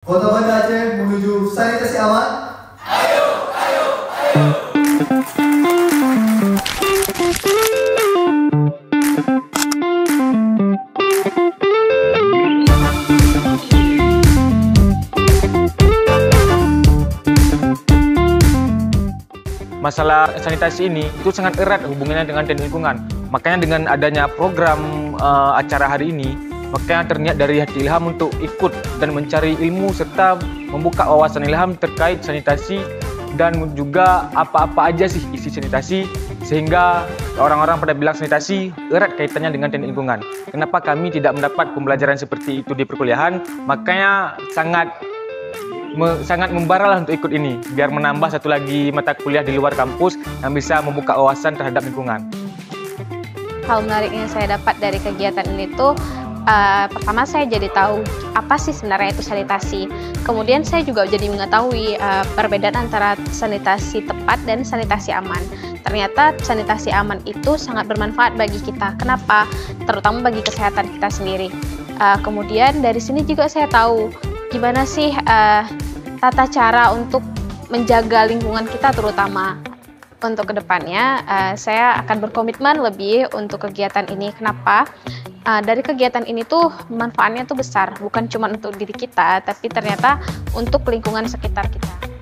Kota Banda Aceh menuju sanitasi aman. Ayo, ayo, ayo. Masalah sanitasi ini itu sangat erat hubungannya dengan teknik lingkungan. Makanya dengan adanya program acara hari ini, makanya terniat dari hati Ilham untuk ikut dan mencari ilmu serta membuka wawasan Ilham terkait sanitasi dan juga apa-apa aja sih isi sanitasi, sehingga orang-orang pada bilang sanitasi erat kaitannya dengan teknik lingkungan. Kenapa kami tidak mendapat pembelajaran seperti itu di perkuliahan? Makanya sangat membara lah untuk ikut ini, biar menambah satu lagi mata kuliah di luar kampus yang bisa membuka wawasan terhadap lingkungan. Hal menarik yang saya dapat dari kegiatan ini tuh, pertama saya jadi tahu apa sih sebenarnya itu sanitasi. Kemudian saya juga jadi mengetahui perbedaan antara sanitasi tepat dan sanitasi aman. Ternyata sanitasi aman itu sangat bermanfaat bagi kita. Kenapa? Terutama bagi kesehatan kita sendiri. Kemudian dari sini juga saya tahu gimana sih tata cara untuk menjaga lingkungan kita terutama. Untuk kedepannya saya akan berkomitmen lebih untuk kegiatan ini. Kenapa? Dari kegiatan ini tuh manfaatnya tuh besar, bukan cuma untuk diri kita, tapi ternyata untuk lingkungan sekitar kita.